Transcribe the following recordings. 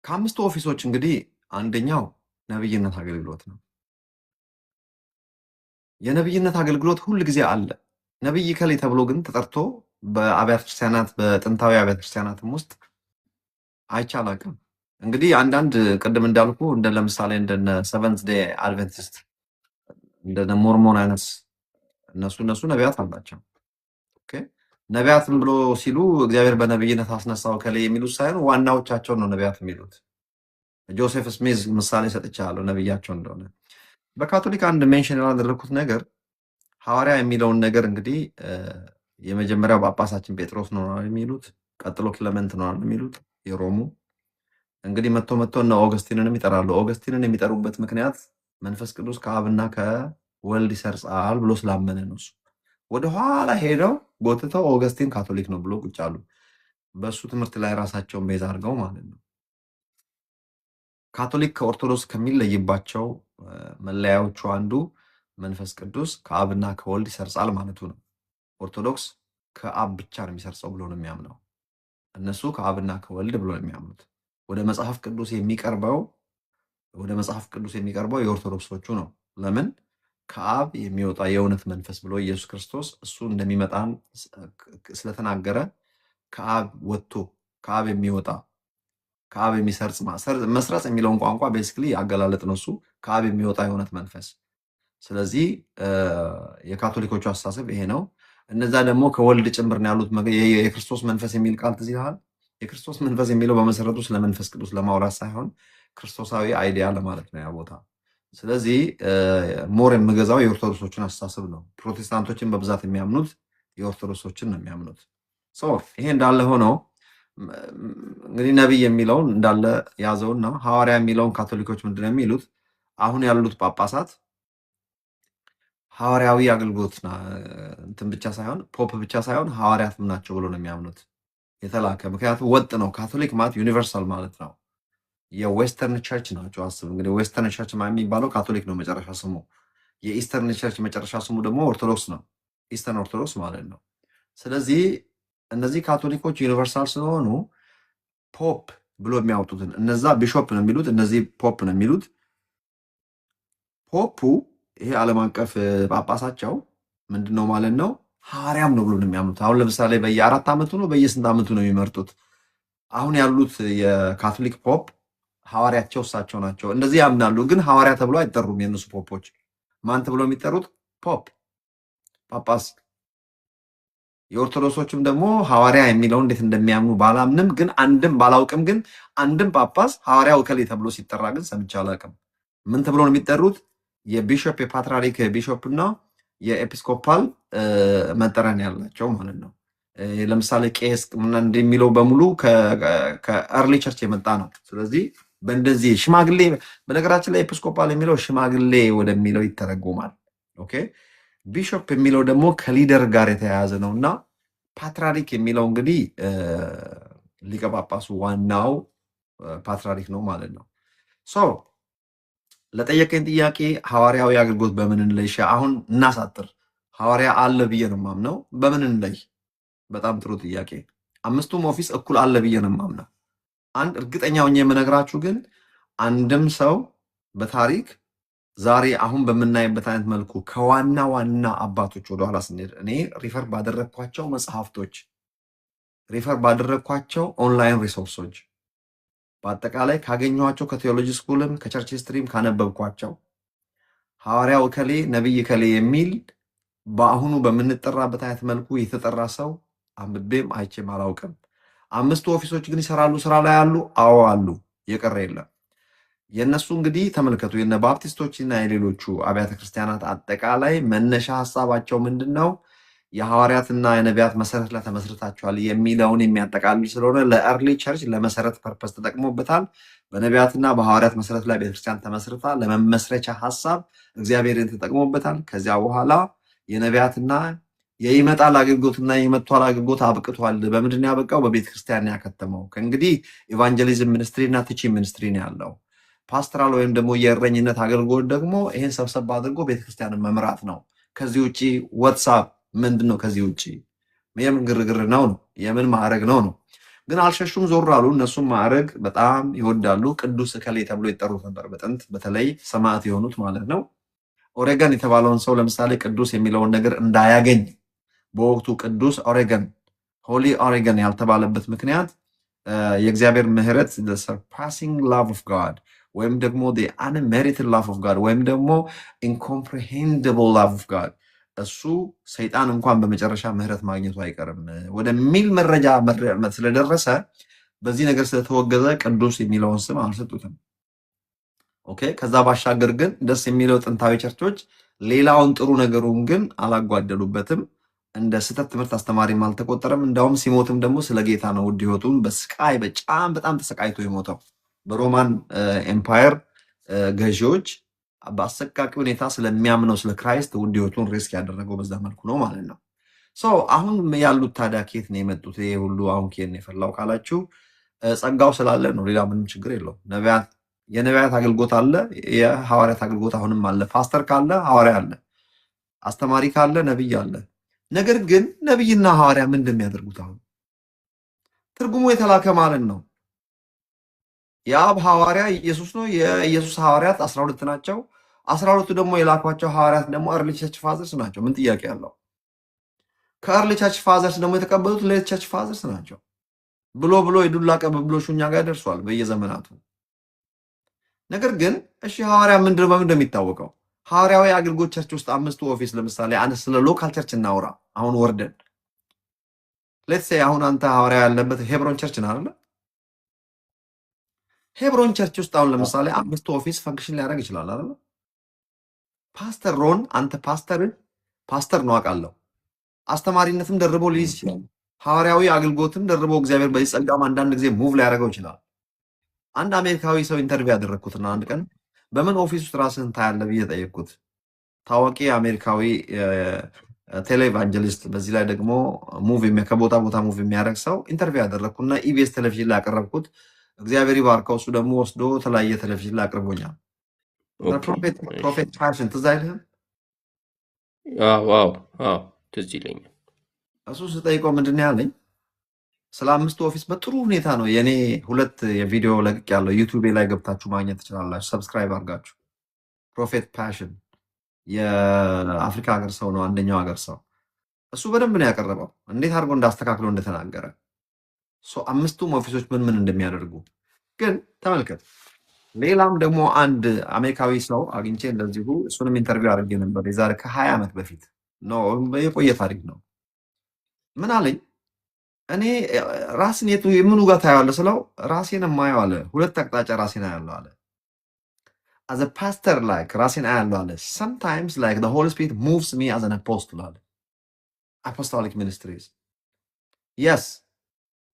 ከአምስቱ ኦፊሶች እንግዲህ አንደኛው ነብይነት አገልግሎት ነው። የነብይነት አገልግሎት ሁል ጊዜ አለ። ነብይ ከሌ ተብሎ ግን ተጠርቶ በአብያተ ክርስቲያናት በጥንታዊ አብያተ ክርስቲያናትም ውስጥ አይቻላቅም። እንግዲህ አንዳንድ ቅድም እንዳልኩ እንደ ለምሳሌ እንደነ ሰቨንት ዴይ አድቨንቲስት እንደነ ሞርሞን አይነት እነሱ ነቢያት አላቸው። ኦኬ ነቢያትም ብሎ ሲሉ እግዚአብሔር በነብይነት አስነሳው ከሌ የሚሉት ሳይሆን ዋናዎቻቸውን ነው ነቢያት የሚሉት። ጆሴፍ ስሚዝ ምሳሌ ሰጥቻለሁ ነብያቸው እንደሆነ። በካቶሊክ አንድ ሜንሽን ያላደረኩት ነገር ሐዋርያ የሚለውን ነገር እንግዲህ የመጀመሪያው ጳጳሳችን ጴጥሮስ ነው የሚሉት፣ ቀጥሎ ክለመንት ነው የሚሉት የሮሙ። እንግዲህ መጥቶ እነ ኦገስቲንንም ይጠራሉ። ኦገስቲንን የሚጠሩበት ምክንያት መንፈስ ቅዱስ ከአብና ከወልድ ይሰርጻል ብሎ ስላመነ ነው። እሱ ወደኋላ ሄደው ጎትተው ኦገስቲን ካቶሊክ ነው ብሎ ቁጭ አሉ። በእሱ ትምህርት ላይ ራሳቸውን ቤዛ አድርገው ማለት ነው። ካቶሊክ ከኦርቶዶክስ ከሚለይባቸው መለያዎቹ አንዱ መንፈስ ቅዱስ ከአብና ከወልድ ይሰርጻል ማለቱ ነው። ኦርቶዶክስ ከአብ ብቻ ነው የሚሰርጸው ብሎ ነው የሚያምነው። እነሱ ከአብና ከወልድ ብሎ ነው የሚያምኑት። ወደ መጽሐፍ ቅዱስ የሚቀርበው የኦርቶዶክሶቹ ነው። ለምን? ከአብ የሚወጣ የእውነት መንፈስ ብሎ ኢየሱስ ክርስቶስ እሱ እንደሚመጣን ስለተናገረ ከአብ ወጥቶ ከአብ የሚወጣ ከአብ የሚሰርጽ መስረጽ የሚለውን ቋንቋ ቤሲክሊ አገላለጥ ነው። እሱ ከአብ የሚወጣ የእውነት መንፈስ። ስለዚህ የካቶሊኮቹ አስተሳሰብ ይሄ ነው። እነዛ ደግሞ ከወልድ ጭምር ነው ያሉት። የክርስቶስ መንፈስ የሚል ቃል ትዝ ይልሃል? የክርስቶስ መንፈስ የሚለው በመሰረቱ ስለ መንፈስ ቅዱስ ለማውራት ሳይሆን ክርስቶሳዊ አይዲያ ለማለት ነው ያ ቦታ። ስለዚህ ሞር የምገዛው የኦርቶዶክሶችን አስተሳሰብ ነው። ፕሮቴስታንቶችን በብዛት የሚያምኑት የኦርቶዶክሶችን ነው የሚያምኑት። ይሄ እንዳለ ሆነው እንግዲህ ነቢይ የሚለውን እንዳለ ያዘውና ሐዋርያ የሚለውን ካቶሊኮች ምንድን ነው የሚሉት? አሁን ያሉት ጳጳሳት ሐዋርያዊ አገልግሎት እንትን ብቻ ሳይሆን ፖፕ ብቻ ሳይሆን ሐዋርያትም ናቸው ብሎ ነው የሚያምኑት። የተላከ ምክንያቱም ወጥ ነው። ካቶሊክ ማለት ዩኒቨርሳል ማለት ነው። የዌስተርን ቸርች ናቸው። አስብ እንግዲህ ዌስተርን ቸርች የሚባለው ካቶሊክ ነው መጨረሻ ስሙ። የኢስተርን ቸርች መጨረሻ ስሙ ደግሞ ኦርቶዶክስ ነው። ኢስተርን ኦርቶዶክስ ማለት ነው። ስለዚህ እነዚህ ካቶሊኮች ዩኒቨርሳል ስለሆኑ ፖፕ ብሎ የሚያወጡትን እነዛ ቢሾፕ ነው የሚሉት፣ እነዚህ ፖፕ ነው የሚሉት። ፖፑ ይሄ ዓለም አቀፍ ጳጳሳቸው ምንድነው ማለት ነው? ሐዋርያም ነው ብሎ ነው የሚያምኑት። አሁን ለምሳሌ በየ4 ዓመቱ ነው በየስንት ዓመቱ ነው የሚመርጡት። አሁን ያሉት የካቶሊክ ፖፕ ሐዋርያቸው እሳቸው ናቸው። እንደዚህ ያምናሉ። ግን ሐዋርያ ተብሎ አይጠሩም። የእነሱ ፖፖች ማን ተብሎ የሚጠሩት? ፖፕ፣ ጳጳስ። የኦርቶዶክሶችም ደግሞ ሐዋርያ የሚለውን እንዴት እንደሚያምኑ ባላምንም ግን ባላውቅም ግን አንድም ጳጳስ ሐዋርያው እከሌ ተብሎ ሲጠራ ግን ሰምቼ አላውቅም። ምን ተብሎ ነው የሚጠሩት? የቢሾፕ የፓትርያርክ ቢሾፕ እና የኤጲስኮፓል መጠሪያ ያላቸው ማለት ነው። ለምሳሌ ቄስ እንደሚለው በሙሉ ከአርሊ ቸርች የመጣ ነው። ስለዚህ በእንደዚህ ሽማግሌ፣ በነገራችን ላይ ኤጲስኮፓል የሚለው ሽማግሌ ወደሚለው ይተረጎማል። ኦኬ ቢሾፕ የሚለው ደግሞ ከሊደር ጋር የተያያዘ ነው እና ፓትርያርክ የሚለው እንግዲህ ሊቀ ጳጳሱ ዋናው ፓትርያርክ ነው ማለት ነው። ለጠየቀኝ ጥያቄ ሐዋርያዊ አገልግሎት በምን እንለይ? አሁን እናሳጥር። ሐዋርያ አለ ብዬ ነው የማምነው። በምን እንለይ? በጣም ጥሩ ጥያቄ። አምስቱም ኦፊስ እኩል አለ ብዬ ነው የማምነው። አንድ እርግጠኛ ሆኜ የምነግራችሁ ግን አንድም ሰው በታሪክ ዛሬ አሁን በምናይበት አይነት መልኩ ከዋና ዋና አባቶች ወደኋላ ስንሄድ እኔ ሪፈር ባደረግኳቸው መጽሐፍቶች፣ ሪፈር ባደረግኳቸው ኦንላይን ሪሶርሶች፣ በአጠቃላይ ካገኘኋቸው ከቴዎሎጂ ስኩልም ከቸርች ሂስትሪም ካነበብኳቸው ሐዋርያው እከሌ ነቢይ እከሌ የሚል በአሁኑ በምንጠራበት አይነት መልኩ የተጠራ ሰው አንብቤም አይቼም አላውቅም። አምስቱ ኦፊሶች ግን ይሰራሉ፣ ስራ ላይ አሉ። አዎ አሉ፣ የቀረ የለም። የእነሱ እንግዲህ ተመልከቱ፣ የነ ባፕቲስቶችና የሌሎቹ አብያተ ክርስቲያናት አጠቃላይ መነሻ ሀሳባቸው ምንድን ነው? የሐዋርያትና የነቢያት መሰረት ላይ ተመስርታችኋል የሚለውን የሚያጠቃልል ስለሆነ ለአርሊ ቸርች ለመሰረት ፐርፐስ ተጠቅሞበታል። በነቢያትና በሐዋርያት መሰረት ላይ ቤተክርስቲያን ተመስርታ ለመመስረቻ ሀሳብ እግዚአብሔርን ተጠቅሞበታል። ከዚያ በኋላ የነቢያትና የይመጣል አገልግሎትና የመጥቷል አገልግሎት አብቅቷል። በምንድን ያበቃው? በቤተክርስቲያን ያከተመው። ከእንግዲህ ኢቫንጀሊዝም ሚኒስትሪ እና ቲቺንግ ሚኒስትሪ ነው ያለው። ፓስተራል ወይም ደግሞ የእረኝነት አገልግሎት ደግሞ ይህን ሰብሰብ አድርጎ ቤተክርስቲያንን መምራት ነው። ከዚህ ውጭ ዋትሳፕ ምንድን ነው? ከዚህ ውጭ የምን ግርግር ነው? የምን ማዕረግ ነው? ግን አልሸሹም፣ ዞር አሉ። እነሱም ማዕረግ በጣም ይወዳሉ። ቅዱስ እከሌ ተብሎ ይጠሩት ነበር በጥንት፣ በተለይ ሰማዕት የሆኑት ማለት ነው። ኦሬገን የተባለውን ሰው ለምሳሌ ቅዱስ የሚለውን ነገር እንዳያገኝ በወቅቱ ቅዱስ ኦሬገን ሆሊ ኦሬገን ያልተባለበት ምክንያት የእግዚአብሔር ምሕረት ሰርፓሲንግ ላቭ ኦፍ ጋድ ወይም ደግሞ አንሜሪትድ ላቭ ኦፍ ጋድ ወይም ደግሞ ኢንኮምፕሬሄንድብል ላቭ ኦፍ ጋድ እሱ ሰይጣን እንኳን በመጨረሻ ምሕረት ማግኘቱ አይቀርም ወደሚል መረጃ ስለደረሰ በዚህ ነገር ስለተወገዘ ቅዱስ የሚለውን ስም አልሰጡትም። ኦኬ። ከዛ ባሻገር ግን ደስ የሚለው ጥንታዊ ቸርቾች ሌላውን ጥሩ ነገሩን ግን አላጓደሉበትም። እንደ ስህተት ትምህርት አስተማሪም አልተቆጠረም። እንዳውም ሲሞትም ደግሞ ስለ ጌታ ነው ውድ ህይወቱን በስቃይ በጣም ተሰቃይቶ የሞተው በሮማን ኤምፓየር ገዢዎች በአሰቃቂ ሁኔታ ስለሚያምነው ስለ ክራይስት ውድ ህይወቱን ሪስክ ያደረገው በዛ መልኩ ነው ማለት ነው። አሁን ያሉት ታዲያ ኬት ነው የመጡት? ይሄ ሁሉ አሁን ኬት ነው የፈላው ካላችሁ ጸጋው ስላለ ነው። ሌላ ምንም ችግር የለውም። የነቢያት አገልግሎት አለ፣ የሐዋርያት አገልግሎት አሁንም አለ። ፓስተር ካለ ሐዋርያ አለ፣ አስተማሪ ካለ ነብይ አለ። ነገር ግን ነብይና ሐዋርያ ምን እንደሚያደርጉት አሁን ትርጉሙ የተላከ ማለት ነው። የአብ ሐዋርያ ኢየሱስ ነው። የኢየሱስ ሐዋርያት 12 ናቸው። 12ቱ ደግሞ የላኳቸው ሐዋርያት ደግሞ አርሊ ቸርች ፋዘርስ ናቸው። ምን ጥያቄ አለው? ከአርሊ ቸርች ፋዘርስ ደግሞ የተቀበሉት ሌት ቸርች ፋዘርስ ናቸው። ብሎ የዱላ ቀብብሎሹ እኛ ጋር ደርሷል በየዘመናቱ። ነገር ግን እሺ ሐዋርያ ምንድን ነው እንደሚታወቀው ሐዋርያዊ አገልግሎት ቸርች ውስጥ 5ቱ ኦፊስ ለምሳሌ አንድ ስለ ሎካል ቸርች እናውራ። አሁን ወርደን ሌትስ ሴይ አሁን አንተ ሐዋርያ ያለበት ሄብሮን ቸርች ነው አይደል? ሄብሮን ቸርች ውስጥ አሁን ለምሳሌ 5ቱ ኦፊስ ፈንክሽን ሊያደርግ ይችላል አይደል? ፓስተር ሮን አንተ ፓስተር ነው አውቃለሁ። አስተማሪነትም ደርቦ ሊይዝ ይችላል። ሐዋርያዊ አገልግሎትም ደርቦ እግዚአብሔር በዚህ ጸጋም አንዳንድ ጊዜ ሙቭ ሊያደርገው ይችላል። አንድ አሜሪካዊ ሰው ኢንተርቪው ያደረግኩትና አንድ ቀን በምን ኦፊስ ውስጥ ራስህን ታያለህ ብዬ ጠየቅኩት። ታዋቂ አሜሪካዊ ቴሌቫንጀሊስት፣ በዚህ ላይ ደግሞ ሙቭ ከቦታ ቦታ ሙቭ የሚያደርግ ሰው ኢንተርቪው ያደረግኩና ኢቢኤስ ቴሌቪዥን ላይ ያቀረብኩት። እግዚአብሔር ይባርከው። እሱ ደግሞ ወስዶ የተለያየ ቴሌቪዥን ላይ አቅርቦኛል። ፕሮፌት ፓሽን ትዝ አይልህም? ትዝ ይለኛል። እሱ ስጠይቀው ምንድን ነው ያለኝ? ስለ 5ቱ ኦፊስ በጥሩ ሁኔታ ነው የኔ 2 የቪዲዮ ለቅቅ ያለው ዩቲዩብ ላይ ገብታችሁ ማግኘት ትችላላችሁ። ሰብስክራይብ አድርጋችሁ። ፕሮፌት ፓሽን የአፍሪካ ሀገር ሰው ነው፣ አንደኛው ሀገር ሰው። እሱ በደንብ ነው ያቀረበው እንዴት አድርጎ እንዳስተካክለው እንደተናገረ። 5ቱም ኦፊሶች ምን እንደሚያደርጉ ግን ተመልከት። ሌላም ደግሞ አንድ አሜሪካዊ ሰው አግኝቼ እንደዚሁ እሱንም ኢንተርቪው አድርጌ ነበር የዛሬ ከ20 ዓመት በፊት ነው፣ የቆየ ታሪክ ነው። ምን አለኝ? እኔ ራስን የምኑ ጋር ታየዋለህ ስለው ራሴን የማየው አለ 2 አቅጣጫ ራሴን አያለሁ አለ። as a pastor like ራሴን አያለሁ አለ። sometimes like the Holy Spirit moves me as an apostle አለ። apostolic ministries yes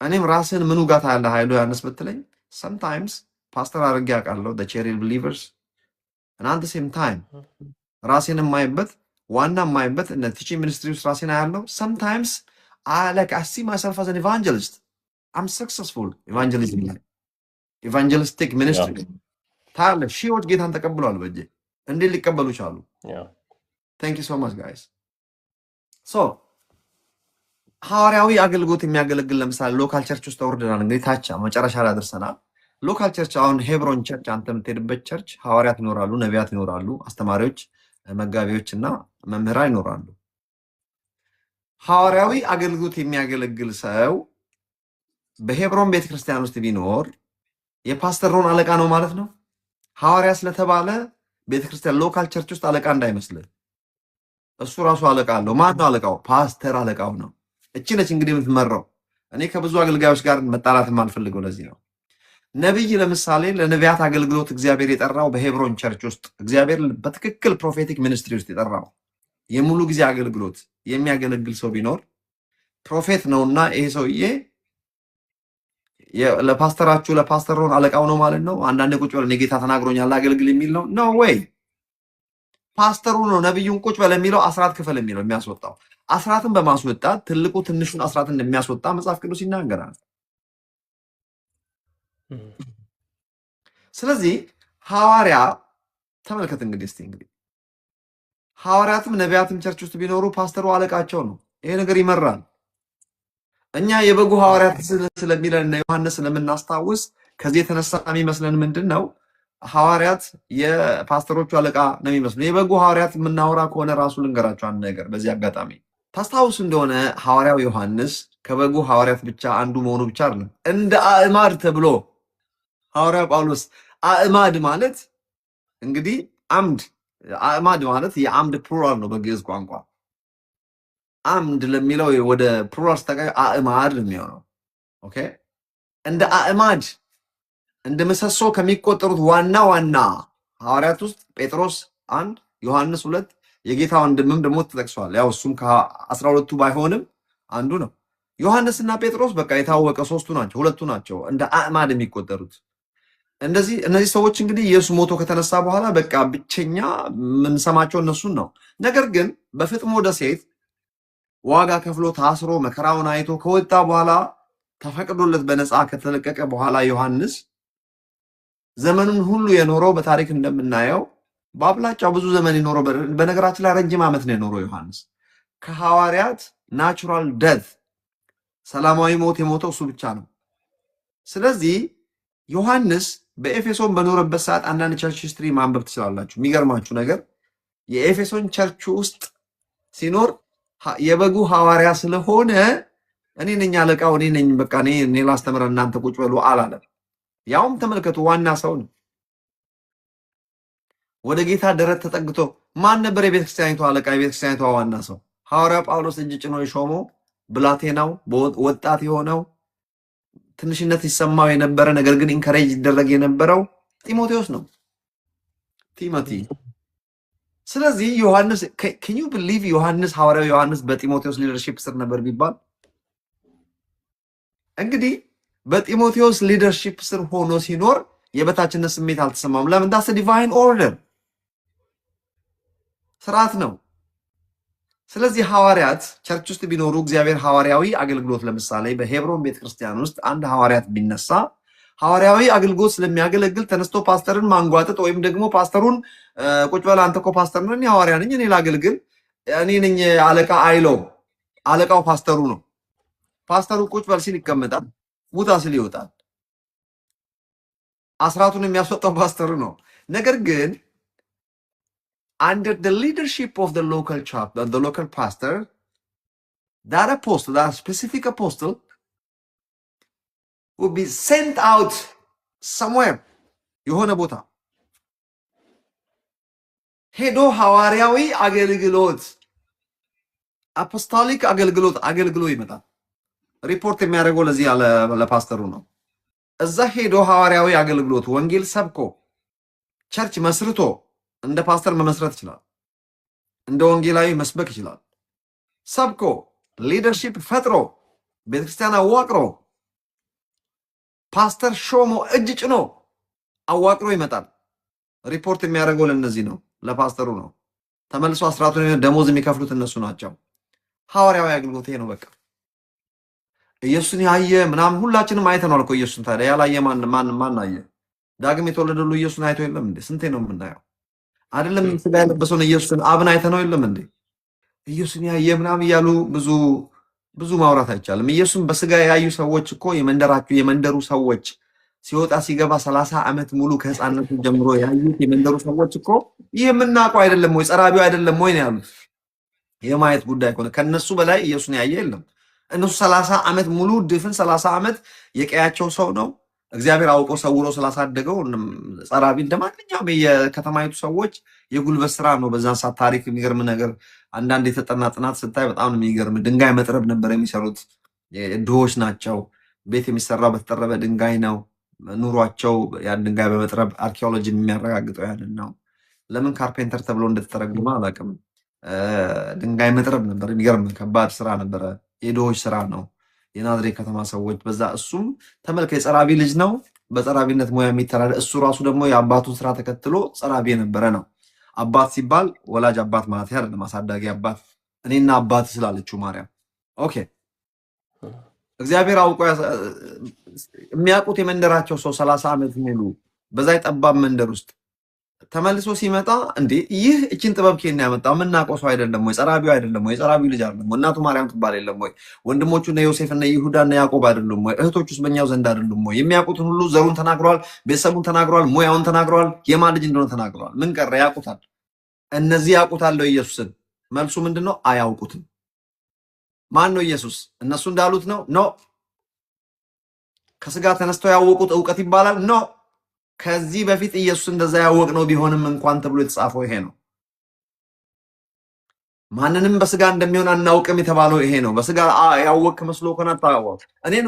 እኔም ራስን ምኑ ጋር ታያለህ ኃይሉ ያነስ ብትለኝ sometimes ፓስተር አድርጌ አውቃለሁ the cherry believers and at the same time ራሴን የማይበት ዋና የማይበት እነ teaching ministries ራሴን አያለሁ sometimes I see myself as an evangelist. I'm successful evangelism, evangelistic ministry. ታያለህ ሺዎች ጌታን ተቀብለዋል። በእጄ እንዴት ሊቀበሉ ቻሉ? Thank you so much guys. ሐዋርያዊ አገልግሎት የሚያገለግል ለምሳሌ ሎካል ቸርች ውስጥ ተወርደናል። እንግዲህ ታች መጨረሻ ላይ ደርሰናል። ሎካል ቸርች አሁን ሄብሮን ቸርች አንተ የምትሄድበት ቸርች ሐዋርያት ይኖራሉ፣ ነቢያት ይኖራሉ፣ አስተማሪዎች፣ መጋቢዎች እና መምህራን ይኖራሉ። ሐዋርያዊ አገልግሎት የሚያገለግል ሰው በሄብሮን ቤተክርስቲያን ውስጥ ቢኖር የፓስተር ሮን አለቃ ነው ማለት ነው። ሐዋርያ ስለተባለ ቤተክርስቲያን ሎካል ቸርች ውስጥ አለቃ እንዳይመስልህ። እሱ ራሱ አለቃ አለው። ማን ነው አለቃው? ፓስተር አለቃው ነው። እቺ ነች እንግዲህ የምትመራው። እኔ ከብዙ አገልጋዮች ጋር መጣላት የማልፈልገው ለዚህ ነው። ነብይ ለምሳሌ ለነቢያት አገልግሎት እግዚአብሔር የጠራው በሄብሮን ቸርች ውስጥ እግዚአብሔር በትክክል ፕሮፌቲክ ሚኒስትሪ ውስጥ የጠራው የሙሉ ጊዜ አገልግሎት የሚያገለግል ሰው ቢኖር ፕሮፌት ነውና ይሄ ሰውዬ ለፓስተራችሁ ለፓስተር ሮን አለቃው ነው ማለት ነው። አንዳንዴ ቁጭ ብለን የጌታ ተናግሮኛል አገልግል የሚል ነው ኖ ወይ ፓስተሩ ነው ነብዩን ቁጭ ብለን የሚለው አስራት ክፈል የሚለው የሚያስወጣው አስራትን በማስወጣት ትልቁ ትንሹን አስራትን እንደሚያስወጣ መጽሐፍ ቅዱስ ይናገራል። ስለዚህ ሐዋርያ ተመልከት እንግዲህ እስቲ እንግዲህ ሐዋርያትም ነቢያትም ቸርች ውስጥ ቢኖሩ ፓስተሩ አለቃቸው ነው። ይሄ ነገር ይመራል። እኛ የበጉ ሐዋርያት ስለሚለን ዮሐንስ ስለምናስታውስ ከዚህ የተነሳ የሚመስለን ምንድነው? ሐዋርያት የፓስተሮቹ አለቃ ነው የሚመስለው። የበጉ ሐዋርያት የምናወራ ከሆነ ራሱ ልንገራቸው አንድ ነገር በዚህ አጋጣሚ ታስታውስ እንደሆነ ሐዋርያው ዮሐንስ ከበጉ ሐዋርያት ብቻ አንዱ መሆኑ ብቻ አይደለም፣ እንደ አእማድ ተብሎ ሐዋርያው ጳውሎስ አእማድ ማለት እንግዲህ አምድ አእማድ ማለት የአምድ ፕሉራል ነው በግዕዝ ቋንቋ። አምድ ለሚለው ወደ ፕሉራል ተቀይ አእማድ ነው የሚሆነው። ኦኬ እንደ አእማድ እንደ ምሰሶ ከሚቆጠሩት ዋና ዋና ሐዋርያት ውስጥ ጴጥሮስ 1 ዮሐንስ 2 የጌታ ወንድምም ደግሞ ተጠቅሷል። ያው እሱም ከ12ቱ ባይሆንም አንዱ ነው። ዮሐንስና ጴጥሮስ በቃ የታወቀ ሶስቱ ናቸው፣ ሁለቱ ናቸው እንደ አእማድ የሚቆጠሩት። እነዚህ ሰዎች እንግዲህ ኢየሱስ ሞቶ ከተነሳ በኋላ በቃ ብቸኛ የምንሰማቸው እነሱን ነው። ነገር ግን በፍጥሞ ደሴት ዋጋ ከፍሎ ታስሮ መከራውን አይቶ ከወጣ በኋላ ተፈቅዶለት በነፃ ከተለቀቀ በኋላ ዮሐንስ ዘመኑን ሁሉ የኖረው በታሪክ እንደምናየው በአብላጫው ብዙ ዘመን የኖረው በነገራችን ላይ ረጅም ዓመት ነው የኖረው ዮሐንስ። ከሐዋርያት ናቹራል ደት ሰላማዊ ሞት የሞተው እሱ ብቻ ነው። ስለዚህ ዮሐንስ በኤፌሶን በኖረበት ሰዓት አንዳንድ ቸርች ሂስትሪ ማንበብ ትችላላችሁ። የሚገርማችሁ ነገር የኤፌሶን ቸርች ውስጥ ሲኖር የበጉ ሐዋርያ ስለሆነ እኔ ነኝ አለቃው፣ እኔ ነኝ በቃ እኔ ላስተምር እናንተ ቁጭ በሉ አላለም። ያውም ተመልከቱ ዋና ሰው ነው። ወደ ጌታ ደረት ተጠግቶ ማን ነበር የቤተክርስቲያኒቷ አለቃ? የቤተክርስቲያኒቷ ዋና ሰው ሐዋርያ ጳውሎስ እጅ ጭኖ የሾመው ብላቴናው ወጣት የሆነው ትንሽነት ይሰማው የነበረ ነገር ግን ኢንከሬጅ ይደረግ የነበረው ጢሞቴዎስ ነው፣ ቲሞቲ። ስለዚህ ዮሐንስ can you believe ዮሐንስ ሐዋርያው ዮሐንስ በጢሞቴዎስ ሊደርሺፕ ስር ነበር ቢባል እንግዲህ በጢሞቴዎስ ሊደርሺፕ ስር ሆኖ ሲኖር የበታችነት ስሜት አልተሰማም። ለምን? ዳስ ዲቫይን ኦርደር ስርዓት ነው። ስለዚህ ሐዋርያት ቸርች ውስጥ ቢኖሩ እግዚአብሔር ሐዋርያዊ አገልግሎት ለምሳሌ በሄብሮን ቤተክርስቲያን ውስጥ አንድ ሐዋርያት ቢነሳ ሐዋርያዊ አገልግሎት ስለሚያገለግል ተነስቶ ፓስተርን ማንጓጠጥ ወይም ደግሞ ፓስተሩን ቁጭ በል አንተ እኮ ፓስተር ነህ፣ እኔ ሐዋርያ ነኝ፣ እኔ ላገልግል፣ እኔ ነኝ አለቃ አይለው። አለቃው ፓስተሩ ነው። ፓስተሩ ቁጭ በል ሲል ይቀመጣል፣ ውጣ ሲል ይወጣል። አስራቱን የሚያስወጣው ፓስተሩ ነው። ነገር ግን under the leadership of the local church, the local pastor, that apostle, that specific apostle would be sent out somewhere, የሆነ ቦታ ሄዶ ሐዋርያዊ አገልግሎት አፖስቶሊክ አገልግሎ ይመጣል። ሪፖርት የሚያደርገው ለዚህ ለፓስተሩ ነው። እዛ ሄዶ ሐዋርያዊ አገልግሎት ወንጌል ሰብኮ ቸርች መስርቶ እንደ ፓስተር መመስረት ይችላል። እንደ ወንጌላዊ መስበክ ይችላል። ሰብኮ ሊደርሺፕ ፈጥሮ ቤተክርስቲያን አዋቅሮ ፓስተር ሾሞ እጅ ጭኖ አዋቅሮ ይመጣል። ሪፖርት የሚያደርገው ለነዚህ ነው፣ ለፓስተሩ ነው። ተመልሶ አስራቱን ደሞዝ የሚከፍሉት እነሱ ናቸው። ሐዋርያዊ አገልግሎት ይሄ ነው በቃ። ኢየሱስን ያየ ምናምን ሁላችንም አይተናል እኮ ኢየሱስን። ታዲያ ያላየ ማን አየ? ዳግም የተወለደ ሁሉ ኢየሱስን አይቶ የለም እንዴ? ስንቴ ነው የምናየው? አይደለም ስጋ ያለበሰውን ኢየሱስን አብን አይተነው የለም እንዴ? ኢየሱስን ያየ ምናምን እያሉ ብዙ ማውራት አይቻልም። ኢየሱስን በስጋ ያዩ ሰዎች እኮ የመንደሩ ሰዎች ሲወጣ ሲገባ 30 ዓመት ሙሉ ከህፃንነቱ ጀምሮ ያዩት የመንደሩ ሰዎች እኮ ይህ የምናውቀው አይደለም ወይ? ጸራቢው አይደለም ወይ ነው ያሉት። የማየት ጉዳይ ከሆነ ከነሱ በላይ ኢየሱስን ያየ የለም። እነሱ 30 ዓመት ሙሉ ድፍን 30 ዓመት የቀያቸው ሰው ነው። እግዚአብሔር አውቆ ሰውሮ ስላሳደገው ጸራቢ እንደማንኛውም የከተማይቱ ሰዎች የጉልበት ስራ ነው። በዛን ሰዓት ታሪክ የሚገርም ነገር አንዳንድ የተጠና ጥናት ስታይ በጣም ነው የሚገርም። ድንጋይ መጥረብ ነበር የሚሰሩት። ድሆች ናቸው። ቤት የሚሰራው በተጠረበ ድንጋይ ነው። ኑሯቸው ያን ድንጋይ በመጥረብ አርኪኦሎጂን የሚያረጋግጠው ያንን ነው። ለምን ካርፔንተር ተብሎ እንደተተረጎመ አላውቅም። ድንጋይ መጥረብ ነበር። የሚገርም ከባድ ስራ ነበረ። የድሆች ስራ ነው። የናዝሬት ከተማ ሰዎች በዛ እሱም ተመልከ የጸራቢ ልጅ ነው። በጸራቢነት ሙያ የሚተዳደር እሱ ራሱ ደግሞ የአባቱን ስራ ተከትሎ ጸራቢ የነበረ ነው። አባት ሲባል ወላጅ አባት ማለት አይደለም፣ አሳዳጊ አባት። እኔና አባት ስላለችው ማርያም። ኦኬ እግዚአብሔር አውቆ የሚያውቁት የመንደራቸው ሰው 30 ዓመት ሙሉ በዛ ጠባብ መንደር ውስጥ ተመልሶ ሲመጣ እንዴ ይህ እችን ጥበብ ኬን ያመጣው የምናውቀው ሰው አይደለም ወይ? ጸራቢው አይደለም ወይ? ጸራቢው ልጅ አይደለም ወይ? እናቱ ማርያም ትባል የለም ወይ? ወንድሞቹ እነ ዮሴፍ እነ ይሁዳ እነ ያዕቆብ አይደሉም ወይ? እህቶቹስ በእኛው ዘንድ አይደሉም ወይ? የሚያውቁትን ሁሉ ዘሩን ተናግረዋል፣ ቤተሰቡን ተናግረዋል፣ ሙያውን ተናግረዋል፣ የማን ልጅ እንደሆነ ተናግረዋል። ምን ቀረ? ያውቁታል። እነዚህ ያውቁታል ኢየሱስን። መልሱ ምንድን ነው? አያውቁትም። ማን ነው ኢየሱስ? እነሱ እንዳሉት ነው? ኖ። ከስጋ ተነስተው ያወቁት እውቀት ይባላል? ኖ። ከዚህ በፊት ኢየሱስ እንደዛ ያወቅ ነው ቢሆንም እንኳን ተብሎ የተጻፈው ይሄ ነው። ማንንም በስጋ እንደሚሆን አናውቅም የተባለው ይሄ ነው። በስጋ ያወቅ መስሎ ከሆነ አታወቅ። እኔን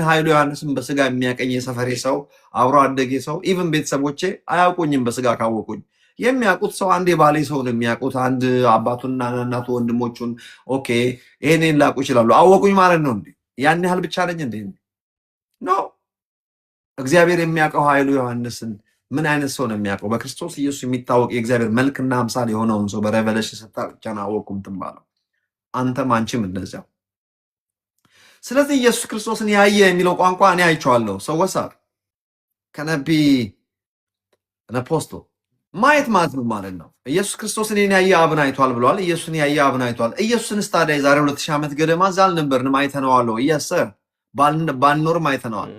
ኃይሉ ዮሐንስን በስጋ የሚያቀኝ የሰፈሬ ሰው አብሮ አደጌ ሰው ኢቭን ቤተሰቦቼ አያውቁኝም። በስጋ ካወቁኝ የሚያውቁት ሰው አንድ የባሌ ሰው ነው የሚያውቁት፣ አንድ አባቱና እናቱ ወንድሞቹን። ኦኬ ይሄንን ላቁ ይችላሉ። አወቁኝ ማለት ነው እንዴ? ያን ያህል ብቻ ነኝ እንዴ? ኖ። እግዚአብሔር የሚያውቀው ኃይሉ ዮሐንስን ምን አይነት ሰው ነው የሚያውቀው? በክርስቶስ ኢየሱስ የሚታወቅ የእግዚአብሔር መልክና አምሳል የሆነውን ሰው በሬቨሌሽን ስታጫና አወቅኩም ትባለው። አንተም አንቺም እንደዚያው። ስለዚህ ኢየሱስ ክርስቶስን ያየ የሚለው ቋንቋ እኔ አይቼዋለሁ። ሰው ወሳብ ከነቢ ነፖስቶ ማየት ማለት ምን ማለት ነው? ኢየሱስ ክርስቶስን ያየ አብን አይቷል ብለዋል። ኢየሱስን ያየ አብን አይቷል። ኢየሱስን ስታዲያ የዛሬ 2000 ዓመት ገደማ እዛ አልነበርንም፣ አይተነዋል። ኢየሱስ ባልኖርም አይተነዋል።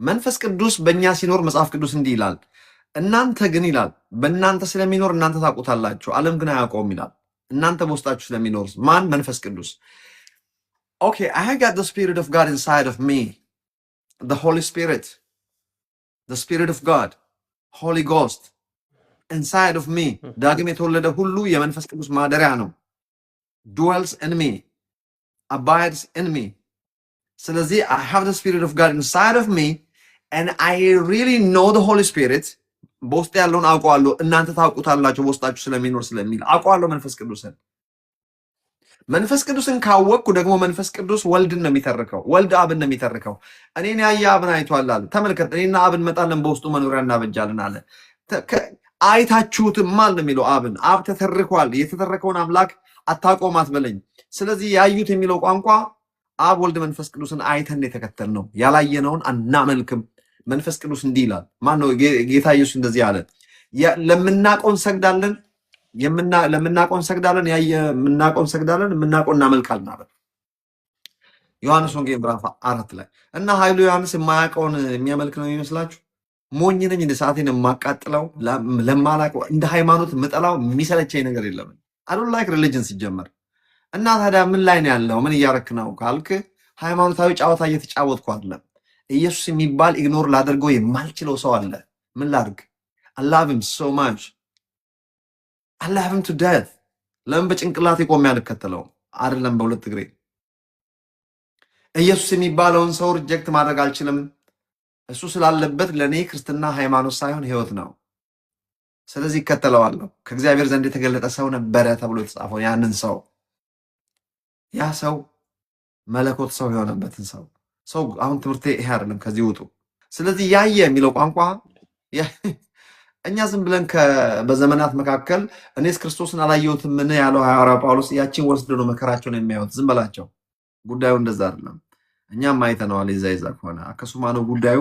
መንፈስ ቅዱስ በእኛ ሲኖር መጽሐፍ ቅዱስ እንዲህ ይላል፣ እናንተ ግን ይላል በእናንተ ስለሚኖር እናንተ ታውቁታላችሁ፣ ዓለም ግን አያውቀውም ይላል። እናንተ በውስጣችሁ ስለሚኖር ማን? መንፈስ ቅዱስ። ኦኬ I got the spirit of God inside of me, the Holy Spirit, the Spirit of God, Holy Ghost inside of me. ዳግም የተወለደ ሁሉ የመንፈስ ቅዱስ ማደሪያ ነው። dwells in me, abides in me. ስለዚህ I have the Spirit of God inside of me and I really know the Holy Spirit. በውስጥ ያለውን አውቀዋለሁ፣ እናንተ ታውቁታላችሁ በውስጣችሁ ስለሚኖር ስለሚል አውቀዋለሁ መንፈስ ቅዱስን። መንፈስ ቅዱስን ካወቅኩ ደግሞ መንፈስ ቅዱስ ወልድን ነው የሚተርከው፣ ወልድ አብን ነው የሚተርከው። እኔን ያየ አብን አይቷል አለ። ተመልከት፣ እኔና አብን መጣለን በውስጡ መኖሪያ እናበጃለን አለ። አይታችሁትም ማለት ነው የሚለው አብን። አብ ተተርኳል። የተተረከውን አምላክ አታውቀውም አትበለኝ። ስለዚህ ያዩት የሚለው ቋንቋ አብ ወልድ መንፈስ ቅዱስን አይተን የተከተል ነው። ያላየነውን አናመልክም። መንፈስ ቅዱስ እንዲህ ይላል። ማን ነው? ጌታ ኢየሱስ እንደዚህ አለ፣ ለምናውቀው እንሰግዳለን፣ ለምናውቀው እንሰግዳለን፣ የምናውቀው እንሰግዳለን፣ የምናውቀው እናመልካለን አለ ዮሐንስ ወንጌል ምዕራፍ 4 ላይ። እና ኃይሉ ዮሐንስ የማያውቀውን የሚያመልክ ነው የሚመስላችሁ? ሞኝ ነኝ እንደ ሰዓቴን የማቃጥለው ለማላውቀው እንደ ሃይማኖት ምጠላው የሚሰለቸኝ ነገር የለም። አይ ዶንት ላይክ ሪሊጅን ሲጀመር። እና ታዲያ ምን ላይ ነው ያለው? ምን እያረክ ነው ካልክ ሃይማኖታዊ ጨዋታ እየተጫወትኩ አይደለም። ኢየሱስ የሚባል ኢግኖር ላደርገው የማልችለው ሰው አለ። ምን ላድርግ? I love him so much. I love him to death. ለምን በጭንቅላቴ ቆሜ አልከተለውም? አይደለም በሁለት እግሬ። ኢየሱስ የሚባለውን ሰው ሪጀክት ማድረግ አልችልም። እሱ ስላለበት ለኔ ክርስትና ሃይማኖት ሳይሆን ህይወት ነው። ስለዚህ እከተለዋለሁ። ከእግዚአብሔር ዘንድ የተገለጠ ሰው ነበረ ተብሎ የተጻፈው ያንን ሰው፣ ያ ሰው መለኮት ሰው የሆነበትን ሰው አሁን ትምህርቴ ይሄ አይደለም፣ ከዚህ ውጡ። ስለዚህ ያየ የሚለው ቋንቋ እኛ ዝም ብለን በዘመናት መካከል እኔስ ክርስቶስን አላየሁትም ምን ያለው ሐዋርያው ጳውሎስ ያቺን ወስዶ ነው መከራቸውን የሚያዩት። ዝም በላቸው። ጉዳዩ እንደዛ አይደለም። እኛም አይተነዋል። ይዛ ከሆነ አከሱማ ነው ጉዳዩ።